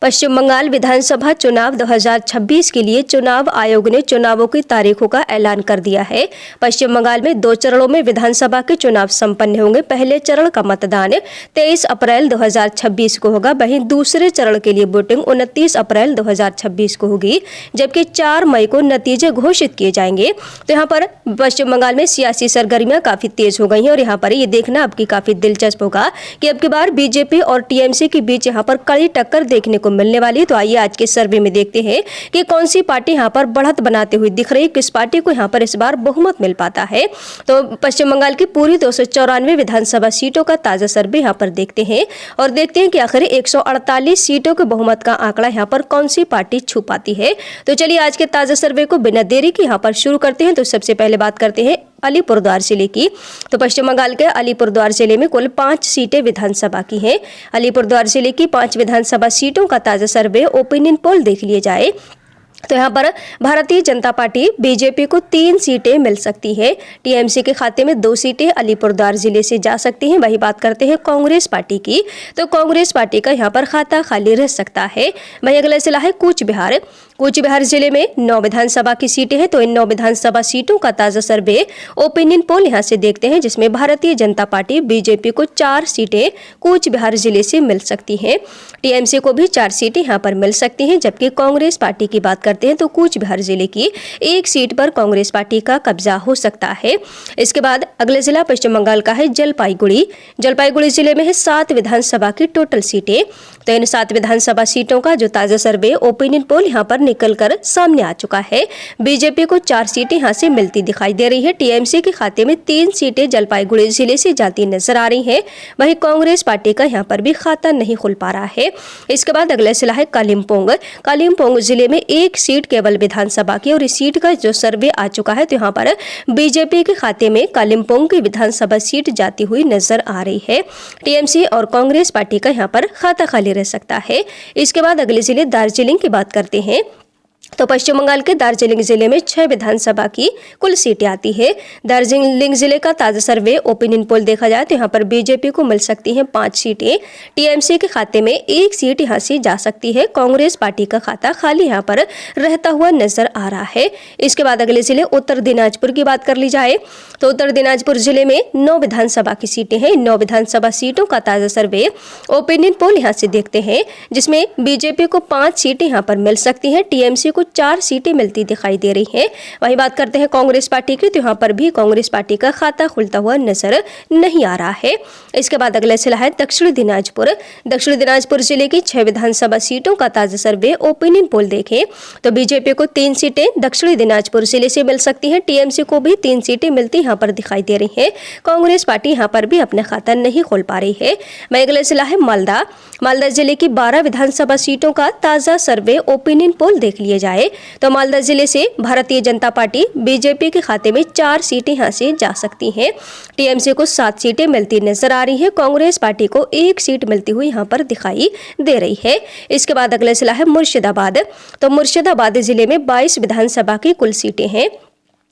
पश्चिम बंगाल विधानसभा चुनाव 2026 के लिए चुनाव आयोग ने चुनावों की तारीखों का ऐलान कर दिया है। पश्चिम बंगाल में 2 चरणों में विधानसभा के चुनाव संपन्न होंगे। पहले चरण का मतदान 23 अप्रैल 2026 को होगा, वहीं दूसरे चरण के लिए वोटिंग 29 अप्रैल 2026 को होगी, जबकि 4 मई को नतीजे घोषित किए जाएंगे। तो यहाँ पर पश्चिम बंगाल में सियासी सरगर्मियां काफी तेज हो गई हैं और यहाँ पर ये देखना अब की काफी दिलचस्प होगा कि अब की बार बीजेपी और टीएमसी के बीच यहाँ पर कड़ी टक्कर देखने को मिलने वाली। तो आइए आज के सर्वे में देखते हैं कि कौन सी पार्टी यहाँ पर बढ़त बनाते हुए दिख रही, किस पार्टी को यहाँ पर इस बार बहुमत मिल पाता है। तो पश्चिम बंगाल की पूरी 294 विधानसभा सीटों का ताजा सर्वे यहाँ पर देखते हैं और देखते हैं कि आखिर 148 सीटों के बहुमत का आंकड़ा यहाँ पर कौन सी पार्टी छू पाती है। तो चलिए आज के ताजा सर्वे को बिना देरी के यहाँ पर शुरू करते हैं। तो सबसे पहले बात करते हैं अलीपुरद्वार जिले की। तो पश्चिम बंगाल के अलीपुरद्वार जिले में कुल 5 सीटें विधानसभा की हैं। अलीपुरद्वार जिले की 5 विधानसभा सीटों का ताजा सर्वे ओपिनियन पोल देख लिए जाए तो यहाँ पर भारतीय जनता पार्टी बीजेपी को 3 सीटें मिल सकती है। टीएमसी के खाते में 2 सीटें अलीपुरद्वार जिले से जा सकती हैं। वही बात करते हैं कांग्रेस पार्टी की, तो कांग्रेस पार्टी का यहाँ पर खाता खाली रह सकता है। वही अगला जिला है कूच बिहार। कूच बिहार जिले में 9 विधानसभा की सीटें हैं। तो इन 9 विधानसभा सीटों का ताजा सर्वे ओपिनियन पोल यहाँ से देखते हैं, जिसमें भारतीय जनता पार्टी बीजेपी को 4 सीटें कूच बिहार जिले से मिल सकती हैं। टीएमसी को भी 4 सीटें यहाँ पर मिल सकती हैं, जबकि कांग्रेस पार्टी की बात करते हैं तो कूच बिहार जिले की 1 सीट पर कांग्रेस पार्टी का कब्जा हो सकता है। इसके बाद अगला जिला पश्चिम बंगाल का है जलपाईगुड़ी। जलपाईगुड़ी जिले में है 7 विधानसभा की टोटल सीटें। तो इन 7 विधानसभा सीटों का जो ताजा सर्वे ओपिनियन पोल यहाँ पर निकलकर सामने आ चुका है। बीजेपी को 4 सीटें यहाँ से मिलती दिखाई दे रही है। टीएमसी के खाते में 3 सीटें जलपाईगुड़ी जिले से जाती नजर आ रही हैं। वहीं कांग्रेस पार्टी का यहाँ पर भी खाता नहीं खुल पा रहा है। इसके बाद अगला जिला है कालिम्पोंग। कालिम्पोंग जिले में 1 सीट केवल विधानसभा की और इस सीट का जो सर्वे आ चुका है तो यहाँ पर बीजेपी के खाते में कालिम्पोंग की विधानसभा सीट जाती हुई नजर आ रही है। टीएमसी और कांग्रेस पार्टी का यहाँ पर खाता खाली रह सकता है। इसके बाद अगले जिले दार्जिलिंग की बात करते हैं। तो पश्चिम बंगाल के दार्जिलिंग जिले में 6 विधानसभा की कुल सीटें आती है। दार्जिलिंग जिले का ताजा सर्वे ओपिनियन पोल देखा जाए तो यहाँ पर बीजेपी को मिल सकती हैं 5 सीटें। टीएमसी के खाते में 1 सीट यहाँ से जा सकती है। कांग्रेस पार्टी का खाता खाली यहाँ पर रहता हुआ नजर आ रहा है। इसके बाद अगले जिले उत्तर दिनाजपुर की बात कर ली जाए तो उत्तर दिनाजपुर जिले में 9 विधानसभा की सीटें हैं। 9 विधानसभा सीटों का ताजा सर्वे ओपिनियन पोल यहाँ से देखते हैं, जिसमें बीजेपी को 5 सीटें यहाँ पर मिल सकती हैं। टीएमसी को 4 सीटें मिलती दिखाई दे रही हैं। वही बात करते हैं कांग्रेस पार्टी की, तो यहाँ पर भी कांग्रेस पार्टी का खाता खुलता हुआ नजर नहीं आ रहा है। इसके बाद अगला जिला है दक्षिण दिनाजपुर। दक्षिण दिनाजपुर जिले की 6 विधानसभा सीटों का ताजा सर्वे ओपिनियन पोल देखें तो बीजेपी को 3 सीटें दक्षिण दिनाजपुर जिले से मिल सकती हैं। टीएमसी को भी 3 सीटें मिलती यहाँ पर दिखाई दे रही है। कांग्रेस पार्टी यहाँ पर भी अपना खाता नहीं खोल पा रही है। वही अगला जिला है मालदा। मालदा जिले की 12 विधानसभा सीटों का ताजा सर्वे ओपिनियन पोल देख लिए जाए तो मालदा जिले से भारतीय जनता पार्टी बीजेपी के खाते में 4 सीटें यहाँ से जा सकती हैं। टीएमसी को 7 सीटें मिलती नजर आ रही है। कांग्रेस पार्टी को 1 सीट मिलती हुई यहाँ पर दिखाई दे रही है। इसके बाद अगला जिला है मुर्शिदाबाद। तो मुर्शिदाबाद जिले में 22 विधानसभा की कुल सीटें हैं।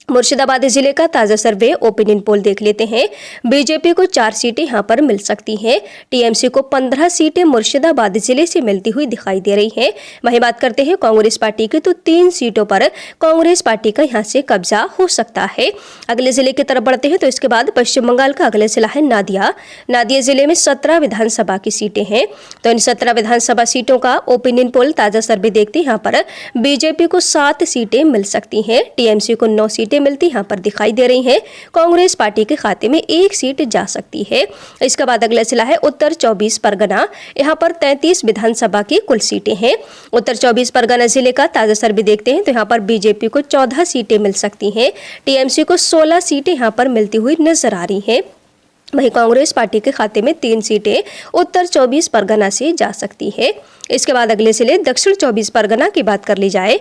मुर्शिदाबाद जिले का ताजा सर्वे ओपिनियन पोल देख लेते हैं। बीजेपी को 4 सीटें यहाँ पर मिल सकती हैं। टीएमसी को 15 सीटें मुर्शिदाबाद जिले से मिलती हुई दिखाई दे रही हैं। वहीं बात करते हैं कांग्रेस पार्टी की, तो 3 सीटों पर कांग्रेस पार्टी का यहाँ से कब्जा हो सकता है। अगले जिले की तरफ बढ़ते हैं तो इसके बाद पश्चिम बंगाल का अगला जिला है नादिया। नादिया जिले में 17 विधानसभा की सीटें हैं। तो इन 17 विधानसभा सीटों का ओपिनियन पोल ताजा सर्वे देखते हैं। यहाँ पर बीजेपी को 7 सीटें मिल सकती हैं। टीएमसी को 9 सीटें मिलती यहाँ पर दिखाई दे रही हैं। कांग्रेस पार्टी के खाते में 1 सीट जा सकती है। इसके बाद अगला जिला है उत्तर 24 परगना। यहाँ पर 33 विधानसभा की कुल सीटें हैं। उत्तर 24 परगना जिले का ताजा सर्वे देखते हैं तो यहाँ पर बीजेपी को 14 सीटें मिल सकती हैं। टीएमसी को 16 सीटें यहाँ पर मिलती हुई नजर आ रही हैं। वहीं कांग्रेस पार्टी के खाते में 3 सीटें उत्तर 24 परगना से जा सकती है। इसके बाद अगले जिले दक्षिण 24 परगना की बात कर ली जाए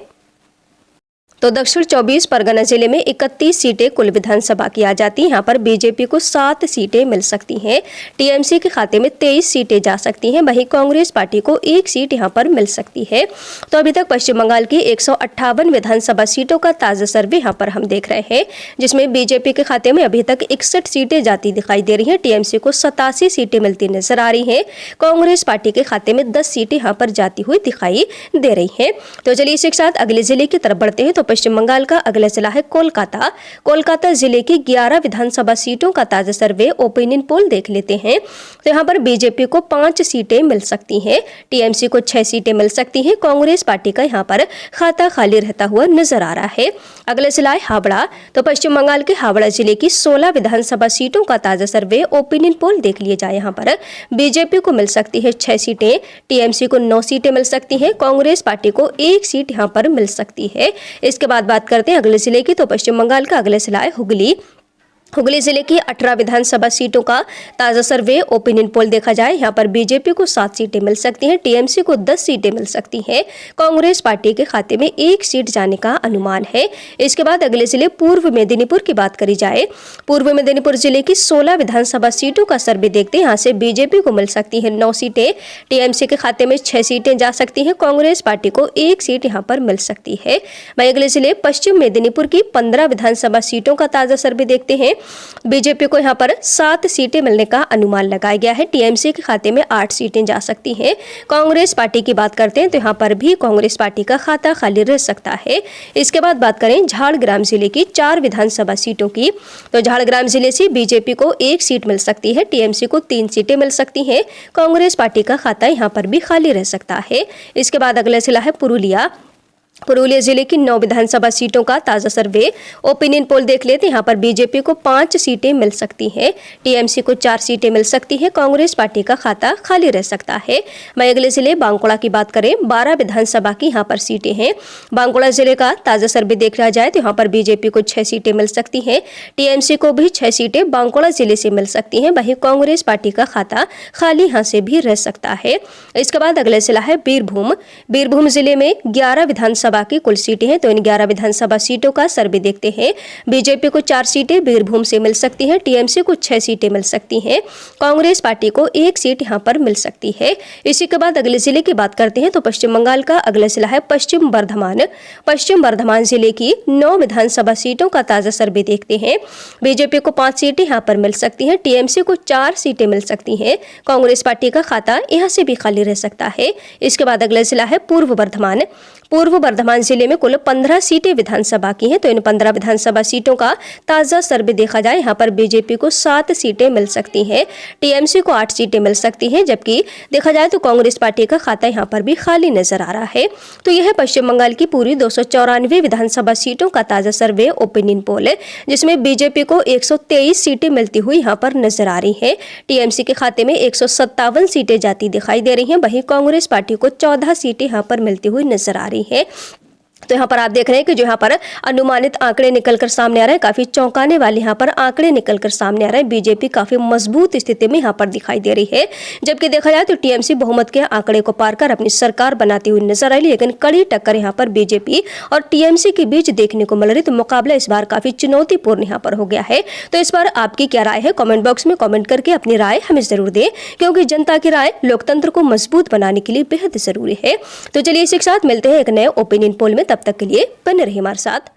तो दक्षिण 24 परगना जिले में 31 सीटें कुल विधानसभा की आ जाती हैं। यहाँ पर बीजेपी को 7 सीटें मिल सकती हैं। टीएमसी के खाते में 23 सीटें जा सकती हैं। वहीं कांग्रेस पार्टी को 1 सीट यहाँ पर मिल सकती है। तो अभी तक पश्चिम बंगाल की 158 विधानसभा सीटों का ताजा सर्वे यहाँ पर हम देख रहे हैं, जिसमें बीजेपी के खाते में अभी तक 61 सीटें जाती दिखाई दे रही हैं। टीएमसी को 87 सीटें मिलती नजर आ रही हैं। कांग्रेस पार्टी के खाते में 10 सीटें यहाँ पर जाती हुई दिखाई दे रही हैं। तो चलिए इसी के साथ अगले जिले की तरफ बढ़ते हैं। तो पश्चिम बंगाल का अगला जिला है कोलकाता। कोलकाता जिले की 11 विधानसभा सीटों का ताजा सर्वे ओपिनियन पोल देख लेते हैं। तो यहाँ पर बीजेपी को 5 सीटें मिल सकती हैं, टीएमसी को 6 सीटें मिल सकती हैं। कांग्रेस पार्टी का यहाँ पर खाता खाली रहता हुआ नजर आ रहा है। अगला जिला है हावड़ा। तो पश्चिम बंगाल के हावड़ा जिले की 16 विधानसभा सीटों का ताजा सर्वे ओपिनियन पोल देख लिया जाए। यहाँ पर बीजेपी को मिल सकती है 6 सीटें, टीएमसी को 9 सीटें मिल सकती हैं, कांग्रेस पार्टी को 1 सीट यहाँ पर मिल सकती है। इसके बाद बात करते हैं अगले जिले की। तो पश्चिम बंगाल का अगला जिला है हुगली। हुगली जिले की 18 विधानसभा सीटों का ताजा सर्वे ओपिनियन पोल देखा जाए। यहाँ पर बीजेपी को 7 सीटें मिल सकती हैं, टीएमसी को 10 सीटें मिल सकती हैं, कांग्रेस पार्टी के खाते में 1 सीट जाने का अनुमान है। इसके बाद अगले जिले पूर्व मेदिनीपुर की बात करी जाए। पूर्व मेदिनीपुर जिले की 16 विधानसभा सीटों का सर्वे देखते हैं। यहाँ से बीजेपी को मिल सकती है 9 सीटें, टीएमसी के खाते में 6 सीटें जा सकती हैं, कांग्रेस पार्टी को 1 सीट यहाँ पर मिल सकती है। वहीं अगले जिले पश्चिम मेदिनीपुर की 15 विधानसभा सीटों का ताजा सर्वे देखते हैं। बीजेपी को यहाँ पर 7 सीटें मिलने का अनुमान लगाया गया है, टीएमसी के खाते में 8 सीटें जा सकती हैं। कांग्रेस पार्टी की बात करते हैं तो यहाँ पर भी कांग्रेस पार्टी का खाता खाली रह सकता है। इसके बाद बात करें झारग्राम जिले की 4 विधानसभा सीटों की। तो झारग्राम जिले से बीजेपी को 1 सीट मिल सकती है, टीएमसी को 3 सीटें मिल सकती हैं, कांग्रेस पार्टी का खाता यहाँ पर भी खाली रह सकता है। इसके बाद अगला जिला है पुरुलिया। पुरुलिया जिले की 9 विधानसभा सीटों का ताजा सर्वे ओपिनियन पोल देख लेते हैं। यहाँ पर बीजेपी को 5 सीटें मिल सकती हैं, टीएमसी को 4 सीटें मिल सकती हैं, कांग्रेस पार्टी का खाता खाली रह सकता है। वहीं अगले जिले बांकुड़ा की बात करें, 12 विधानसभा की यहाँ पर सीटें हैं। बांकुड़ा जिले का ताजा सर्वे देखा जाए तो यहाँ पर बीजेपी को 6 सीटें मिल सकती हैं, टीएमसी को भी 6 सीटें बांकुड़ा जिले से मिल सकती हैं। वहीं कांग्रेस पार्टी का खाता खाली यहाँ से भी रह सकता है। इसके बाद अगले जिला है बीरभूम। बीरभूम जिले में 11 विधानसभा की कुल सीटें हैं। तो इन 11 विधानसभा सीटों का सर्वे देखते हैं। बीजेपी को 4 सीटें बीरभूम से मिल सकती हैं, टीएमसी को 6 सीटें मिल सकती हैं, कांग्रेस पार्टी को 1 सीट यहां पर मिल सकती है। इसी के बाद अगले जिले की बात करते हैं तो पश्चिम बंगाल का अगला जिला है पश्चिम बर्धमान। पश्चिम बर्धमान जिले की 9 विधानसभा सीटों का ताजा सर्वे देखते हैं। बीजेपी को 5 सीटें यहाँ पर मिल सकती हैं, टीएमसी को 4 सीटें मिल सकती हैं, कांग्रेस पार्टी का खाता यहाँ से भी खाली रह सकता है। इसके बाद अगला जिला है पूर्व बर्धमान। पूर्व बर्धमान जिले में कुल 15 सीटें विधानसभा की हैं। तो इन 15 विधानसभा सीटों का ताजा सर्वे देखा जाए, यहाँ पर बीजेपी को 7 सीटें मिल सकती हैं, टीएमसी को 8 सीटें मिल सकती हैं, जबकि देखा जाए तो कांग्रेस पार्टी का खाता यहाँ पर भी खाली नजर आ रहा है। तो यह है पश्चिम बंगाल की पूरी 294 विधानसभा सीटों का ताजा सर्वे ओपिनियन पोल है, जिसमें बीजेपी को 123 सीटें मिलती हुई यहाँ पर नजर आ रही है, टीएमसी के खाते में 157 सीटें जाती दिखाई दे रही हैं, वहीं कांग्रेस पार्टी को 14 सीटें यहाँ पर मिलती हुई नजर आ रही है। तो यहाँ पर आप देख रहे हैं कि जो यहाँ पर अनुमानित आंकड़े निकलकर सामने आ रहे हैं, काफी चौंकाने वाले यहाँ पर आंकड़े निकलकर सामने आ रहे हैं। बीजेपी काफी मजबूत स्थिति में यहाँ पर दिखाई दे रही है, जबकि देखा जाए तो टीएमसी बहुमत के आंकड़े को पार कर अपनी सरकार बनाती हुई नजर आई, लेकिन कड़ी टक्कर यहाँ पर बीजेपी और टीएमसी के बीच देखने को मिल रही। तो मुकाबला इस बार काफी चुनौतीपूर्ण यहाँ पर हो गया है। तो इस बार आपकी क्या राय है, कॉमेंट बॉक्स में कॉमेंट करके अपनी राय हमें जरूर दें, क्योंकि जनता की राय लोकतंत्र को मजबूत बनाने के लिए बेहद जरूरी है। तो चलिए इसी के साथ मिलते हैं एक नए ओपिनियन पोल में, तब तक के लिए बने रहिए हमारे साथ।